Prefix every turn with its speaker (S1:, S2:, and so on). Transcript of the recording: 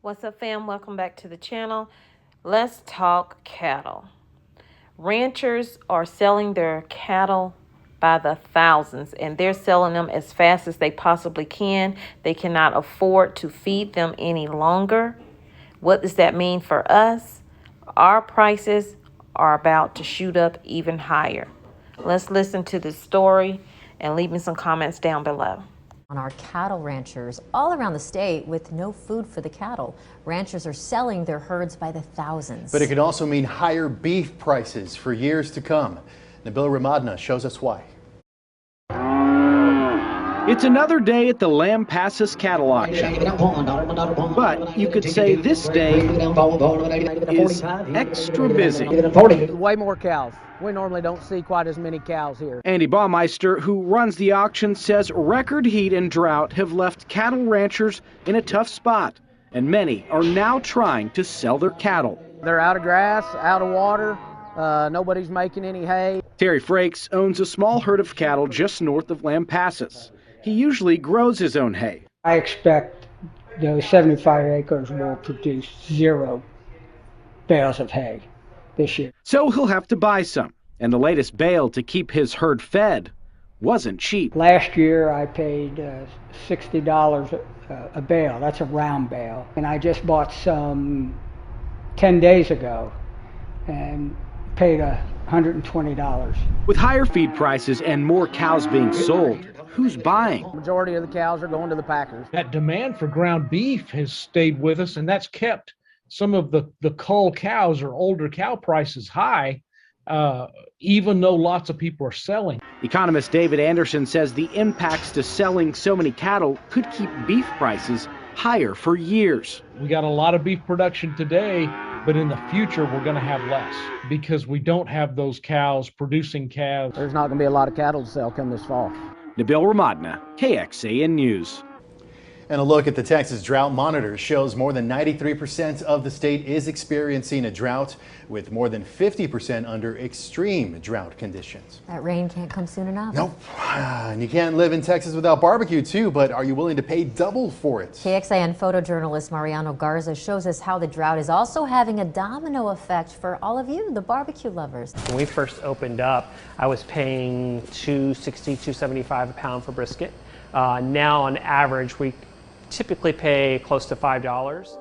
S1: What's up, fam? Welcome back to the channel. Let's talk cattle. Ranchers are selling their cattle by the thousands, and they're selling them as fast as they possibly can. They cannot afford to feed them any longer. What does that mean for us? Our prices are about to shoot up even higher. Let's listen to this story and leave me some comments down below.
S2: On our cattle ranchers all around the state with no food for the cattle. Ranchers are selling their herds by the thousands.
S3: But it could also mean higher beef prices for years to come. Nabil Ramadna shows us why.
S4: It's another day at the Lampasas cattle auction, but you could say this day is extra busy.
S5: Way more cows. We normally don't see quite as many cows here.
S4: Andy Baumeister, who runs the auction, says record heat and drought have left cattle ranchers in a tough spot, and many are now trying to sell their cattle.
S5: They're out of grass, out of water. Nobody's making any hay.
S4: Terry Frakes owns a small herd of cattle just north of Lampasas. He usually grows his own hay.
S6: I expect those 75 acres will produce 0 bales of hay this year.
S4: So he'll have to buy some, and the latest bale to keep his herd fed wasn't cheap.
S6: Last year I paid $60 a bale. That's a round bale. And I just bought some 10 days ago and paid $120.
S4: With higher feed prices and more cows being sold, who's buying?
S5: The majority of the cows are going to the packers.
S7: That demand for ground beef has stayed with us, and that's kept some of the cull cows or older cow prices high, even though lots of people are selling.
S4: Economist David Anderson says the impacts to selling so many cattle could keep beef prices higher for years.
S7: We got a lot of beef production today, but in the future we're going to have less because we don't have those cows producing calves.
S5: There's not going to be a lot of cattle to sell come this fall.
S4: Nabil Ramadna, KXAN News.
S3: And a look at the Texas Drought Monitor shows more than 93% of the state is experiencing a drought, with more than 50% under extreme drought conditions.
S2: That rain can't come soon enough.
S3: Nope. And you can't live in Texas without barbecue too, but are you willing to pay double for it?
S2: KXAN photojournalist Mariano Garza shows us how the drought is also having a domino effect for all of you, the barbecue lovers.
S8: When we first opened up, I was paying $2.60, $2.75 a pound for brisket. Now on average, we typically pay close to $5.